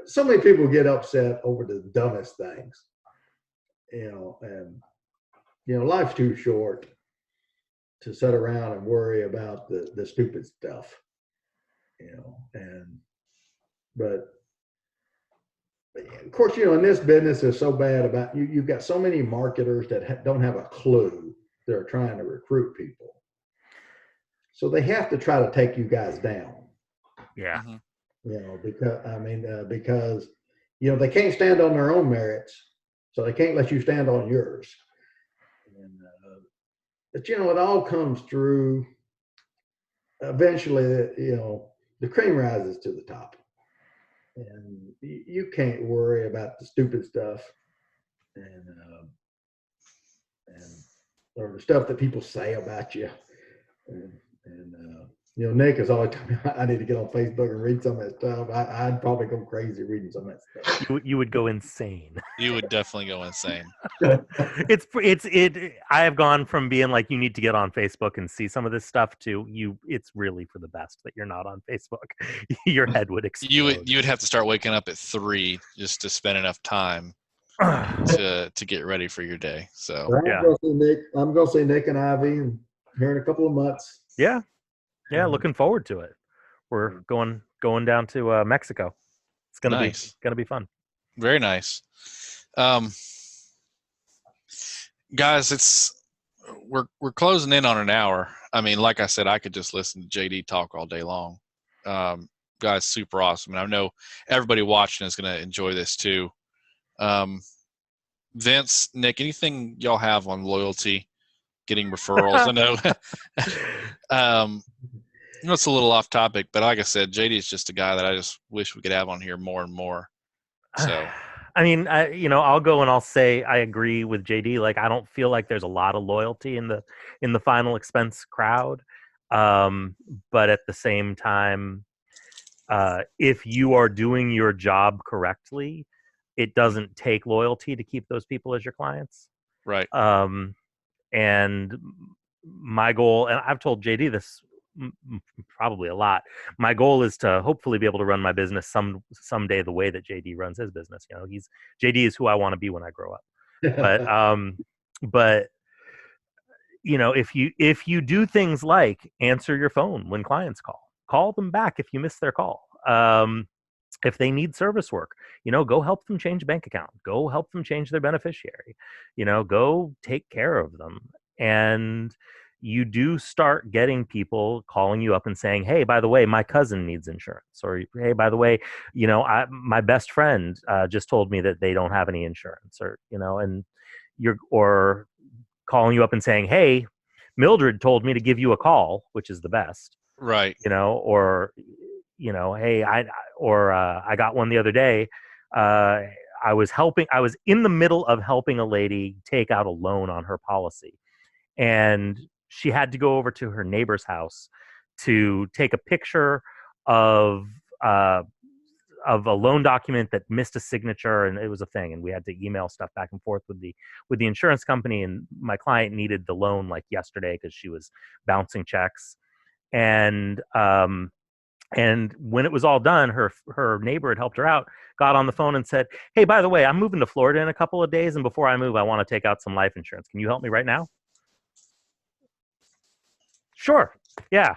so many people get upset over the dumbest things, and life's too short to sit around and worry about the stupid stuff, but of course, in this business is so bad about you've got so many marketers that don't have a clue. They're trying to recruit people. So they have to try to take you guys down. Yeah. Because they can't stand on their own merits, so they can't let you stand on yours. But it all comes through. Eventually, the cream rises to the top, and you can't worry about the stupid stuff or the stuff that people say about you. Nick has always told me I need to get on Facebook and read some of that stuff. I'd probably go crazy reading some of that stuff. You would go insane. You would definitely go insane. I have gone from being like, you need to get on Facebook and see some of this stuff to it's really for the best that you're not on Facebook. Your head would explode. You would have to start waking up at 3 just to spend enough time to get ready for your day. So I'm going to see Nick and Ivy here in a couple of months. Yeah. Looking forward to it. We're going down to Mexico. It's gonna be fun. Very nice. Guys, we're closing in on an hour. I mean, like I said, I could just listen to JD talk all day long. Guys, super awesome, and I know everybody watching is going to enjoy this too. Vince, Nick, anything y'all have on loyalty, getting referrals? I know. It's a little off topic, but like I said, JD is just a guy that I just wish we could have on here more and more. So, I mean, I'll go and I'll say I agree with JD. Like, I don't feel like there's a lot of loyalty in the final expense crowd, but at the same time, if you are doing your job correctly, it doesn't take loyalty to keep those people as your clients. Right. And my goal, and I've told JD this probably a lot. My goal is to hopefully be able to run my business someday the way that JD runs his business. JD is who I want to be when I grow up. But if you do things like answer your phone when clients call them back if you miss their call. If they need service work, go help them change a bank account, go help them change their beneficiary, go take care of them. And you do start getting people calling you up and saying, hey, by the way, my cousin needs insurance. Or, hey, by the way, my best friend just told me that they don't have any insurance. Or calling you up and saying, hey, Mildred told me to give you a call, which is the best. Right. Hey, I got one the other day. I was in the middle of helping a lady take out a loan on her policy. And she had to go over to her neighbor's house to take a picture of a loan document that missed a signature, and it was a thing. And we had to email stuff back and forth with the insurance company. And my client needed the loan like yesterday because she was bouncing checks. And when it was all done, her neighbor had helped her out, got on the phone and said, hey, by the way, I'm moving to Florida in a couple of days, and before I move, I want to take out some life insurance. Can you help me right now? Sure. Yeah.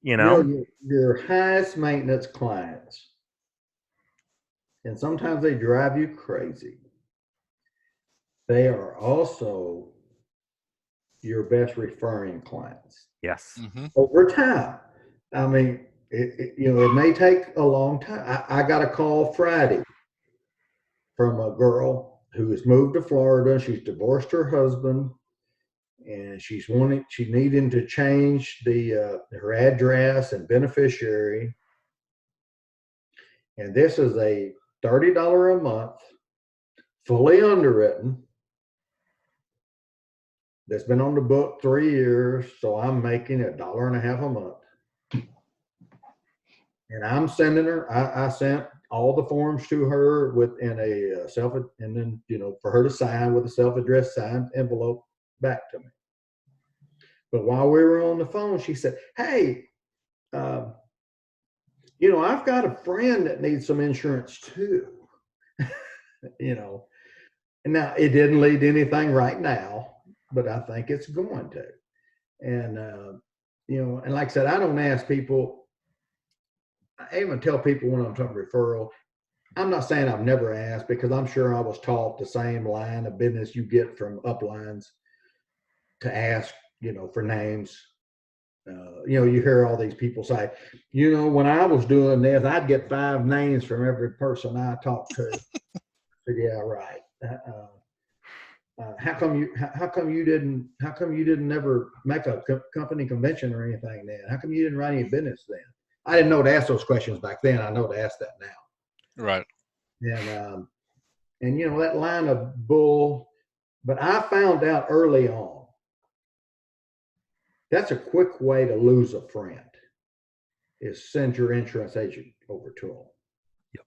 Your highest maintenance clients, and sometimes they drive you crazy. They are also your best referring clients. Yes. Mm-hmm. Over time. I mean, it may take a long time. I got a call Friday from a girl who has moved to Florida. She's divorced her husband, and she's needing to change her address and beneficiary. And this is a $30 a month, fully underwritten, that's been on the book 3 years. So I'm making $1.50 a month. And I'm sending her, I sent all the forms to her within and then, for her to sign with a self-addressed signed envelope back to me. But while we were on the phone, she said, hey, I've got a friend that needs some insurance too. you know, and now it didn't lead to anything right now, but I think it's going to. And, and like I said, I don't ask people, I even tell people when I'm talking referral, I'm not saying I've never asked because I'm sure I was taught the same line of business you get from uplines to ask, for names. You hear all these people say, when I was doing this, I'd get 5 names from every person I talked to. I said, yeah, right. How come you didn't never make a company convention or anything then? How come you didn't write any business then? I didn't know to ask those questions back then. I know to ask that now. Right. And that line of bull, but I found out early on that's a quick way to lose a friend is send your insurance agent over to them. Yep.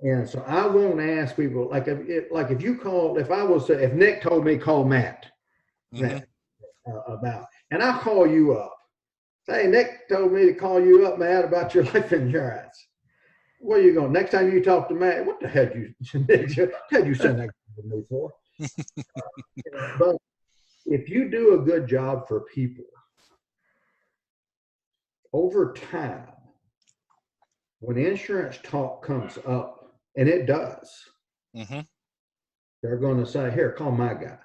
And so I won't ask people if you call, if Nick told me call Matt, about, and I'll call you up. Say, Nick told me to call you up, Matt, about your life insurance. Where you going? Next time you talk to Matt, what the hell you send that to me for? But if you do a good job for people, over time, when insurance talk comes up, and it does, they're going to say, here, call my guy.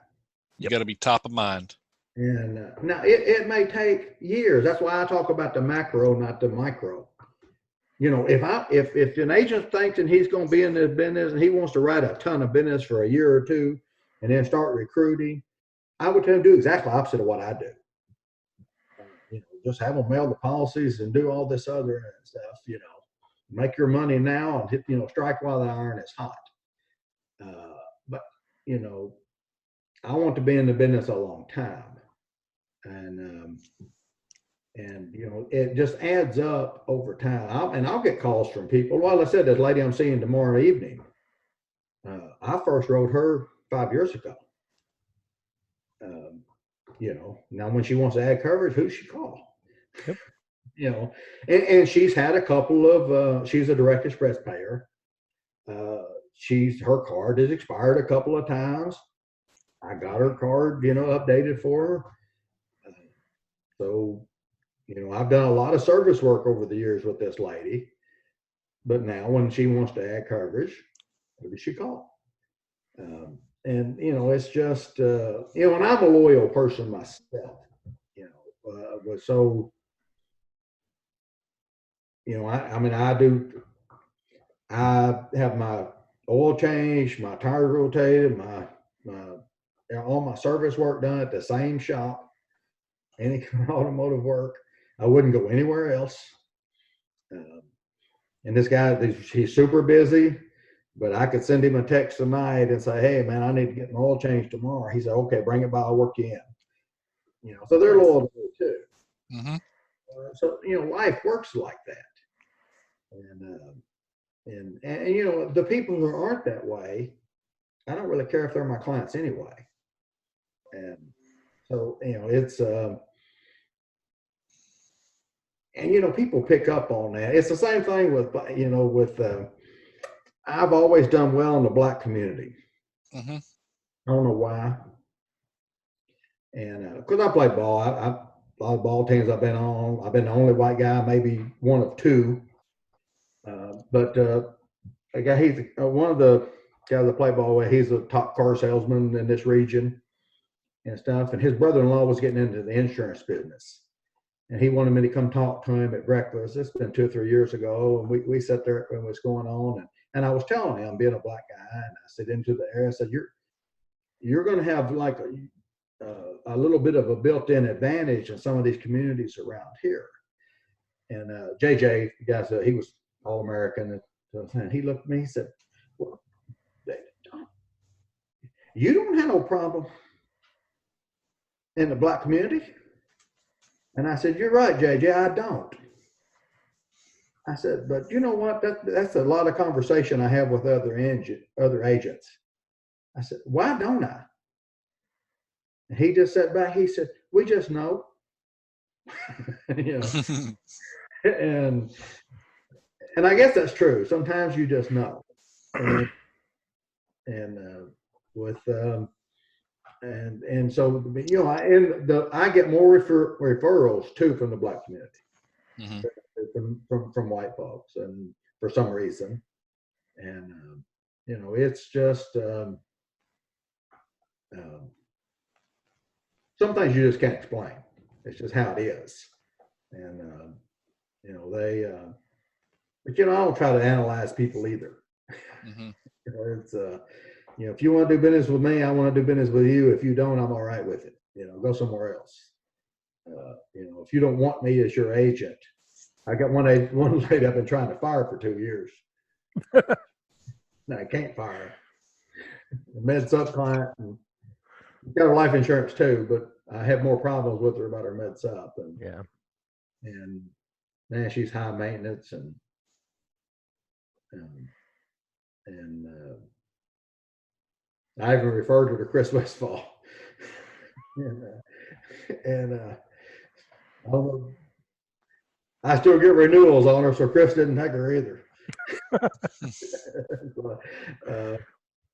You got to be top of mind. And now it may take years. That's why I talk about the macro, not the micro. If an agent thinks and he's going to be in this business and he wants to write a ton of business for a year or two and then start recruiting, I would tell him to do exactly the opposite of what I do. Just have them mail the policies and do all this other stuff. Make your money now and hit, strike while the iron is hot. But I want to be in the business a long time, and it just adds up over time. I'll get calls from people. Well, I said that lady I'm seeing tomorrow evening. I first wrote her 5 years ago. Now when she wants to add coverage, who she call? Yep. And she's had a couple of. She's a direct express payer. Her card has expired a couple of times. I got her card, updated for her. So, I've done a lot of service work over the years with this lady. But now when she wants to add coverage, who does she call? And, it's just, and I'm a loyal person myself, so, I have my oil change, my tires rotated, my all my service work done at the same shop, any kind of automotive work. I wouldn't go anywhere else. And this guy, he's super busy, but I could send him a text tonight and say, hey, man, I need to get my oil change tomorrow. He said, okay, bring it by, I'll work you in. So they're loyal to me too. So, life works like that. And the people who aren't that way, I don't really care if they're my clients anyway. And so, it's, and, people pick up on that. It's the same thing with, I've always done well in the Black community. I don't know why. And because I played ball, a lot of ball teams I've been on. I've been the only white guy, maybe one of two. But a guy, he's one of the guys that play ball with. He's a top car salesman in this region and stuff. And his brother-in-law was getting into the insurance business, and he wanted me to come talk to him at breakfast. It's been 2 or 3 years ago, and we sat there and what's going on, and I was telling him, being a black guy, and I said into the area, I said, you're going to have like a little bit of a built-in advantage in some of these communities around here. And JJ, the guy said, he was All-American, and he looked at me, he said, well, you don't have no problem in the Black community? And I said, you're right, JJ, I don't. I said, but you know what? That's a lot of conversation I have with other agents. I said, why don't I? And he just sat back. He said, we just know. And And I guess that's true. Sometimes you just know. And, and with, and so, you know, I get more referrals too from the black community, Mm-hmm. from white folks, and for some reason. And, you know, it's just, some things you just can't explain. It's just how it is. And, you know, but you know, I don't try to analyze people either. Mm-hmm. You know, it's, you know, if you want to do business with me, I want to do business with you. If you don't, I'm all right with it. You know, go somewhere else. You know, if you don't want me as your agent, I got one lady I've been trying to fire for 2 years. No, I can't fire her. Med sub client, and got her life insurance too, but I have more problems with her about her med sub, and Yeah. and man, she's high maintenance, um, and I even referred her to Chris Westfall, and I don't know, I still get renewals on her, so Chris didn't take her either. So,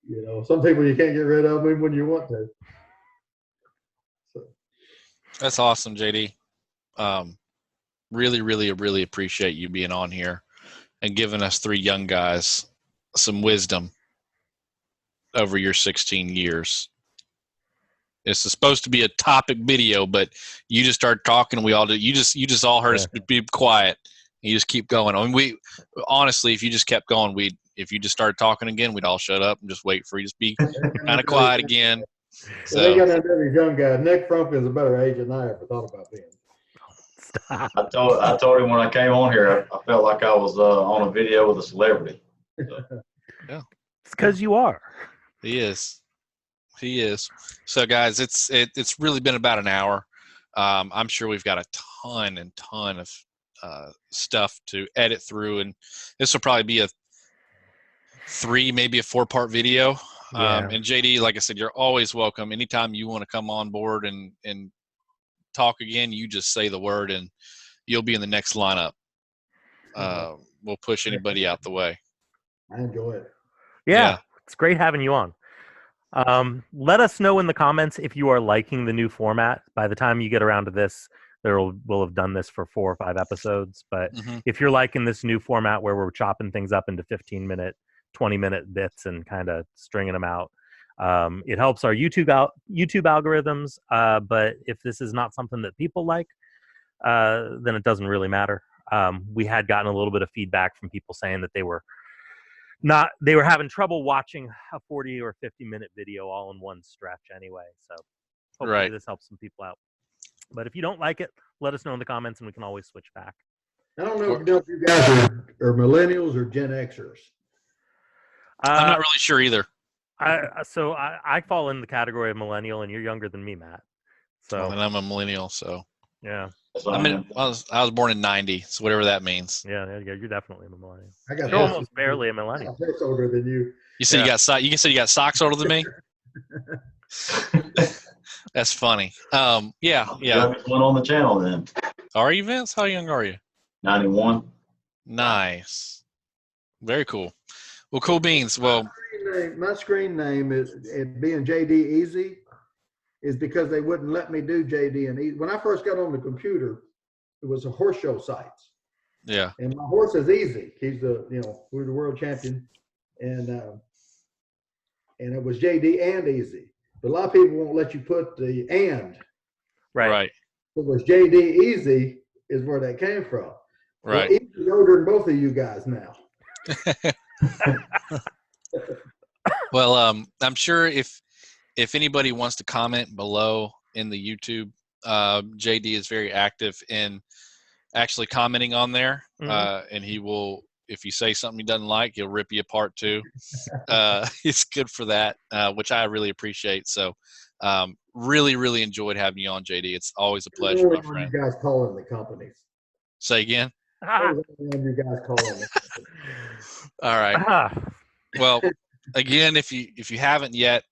you know, some people you can't get rid of even when you want to. So. That's awesome, JD. Really, really, really appreciate you being on here and giving us three young guys some wisdom over your 16 years. It's supposed to be a topic video, but you just started talking, and we all did. You just all heard us be quiet. You just keep going. I mean, we honestly, if you just kept going, if you just started talking again, we'd all shut up and just wait for you to be kind of quiet again. So they got another young guy. Nick Frumpkin's a better agent than I ever thought about being. Stop. I told him when I came on here, I felt like I was on a video with a celebrity. So. Yeah, it's because you are. He is. So, guys, it's really been about an hour. I'm sure we've got a ton of stuff to edit through, and this will probably be a 3, maybe a 4-part video. Yeah. And JD, like I said, you're always welcome. Anytime you want to come on board and talk again, you just say the word, and you'll be in the next lineup. We'll push anybody out the way. I enjoy it. Yeah. It's great having you on. Let us know in the comments if you are liking the new format. By the time you get around to this, we'll have done this for 4 or 5 episodes. But if you're liking this new format where we're chopping things up into 15-minute, 20-minute bits and kind of stringing them out, it helps our YouTube algorithms. But if this is not something that people like, then it doesn't really matter. We had gotten a little bit of feedback from people saying that they were having trouble watching a 40 or 50-minute video all in one stretch anyway. So hopefully this helps some people out. But if you don't like it, let us know in the comments and we can always switch back. I don't know if you guys are millennials or Gen Xers. I'm not really sure either. I fall in the category of millennial, and you're younger than me, Matt. So and I'm a millennial, so yeah. I was born in '90, so whatever that means. Yeah, you're definitely a millennial. You're almost barely a millennial. I'm older than you. You said you can say you got socks older than me. That's funny. Yeah. One on the channel then. Are you, Vince? How young are you? 91. Nice. Very cool. Well, cool beans. Well, my screen name is being JD Easy is because they wouldn't let me do JD and Easy. When I first got on the computer, it was a horse show sites. Yeah. And my horse is Easy. He's we're the world champion, and it was JD and Easy. But a lot of people won't let you put the and. Right. It was JD Easy is where that came from. Right. Well, Easy's older than both of you guys now. Well, I'm sure if anybody wants to comment below in the YouTube, JD is very active in actually commenting on there, and he will. If you say something he doesn't like, he'll rip you apart too. He's good for that, which I really appreciate. So, really, really enjoyed having you on, JD. It's always a pleasure, my friend. You guys calling the companies. Say again. You guys calling. All right. Well, again, if you haven't yet,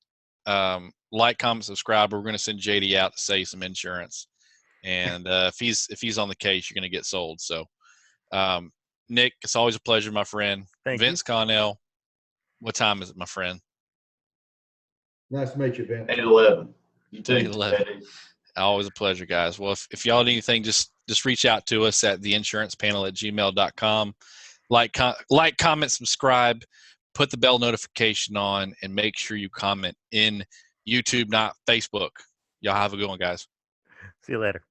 like, comment, subscribe. We're going to send JD out to save some insurance, and if he's on the case, you're going to get sold. So, Nick, it's always a pleasure, my friend. Thank Vince Connell, what time is it, my friend? Nice to meet you, Vince. 8-11. You too. 8-11. Always a pleasure, guys. Well, if y'all need anything, just reach out to us at theinsurancepanel@gmail.com. Like, comment, subscribe, put the bell notification on, and make sure you comment in YouTube, not Facebook. Y'all have a good one, guys. See you later.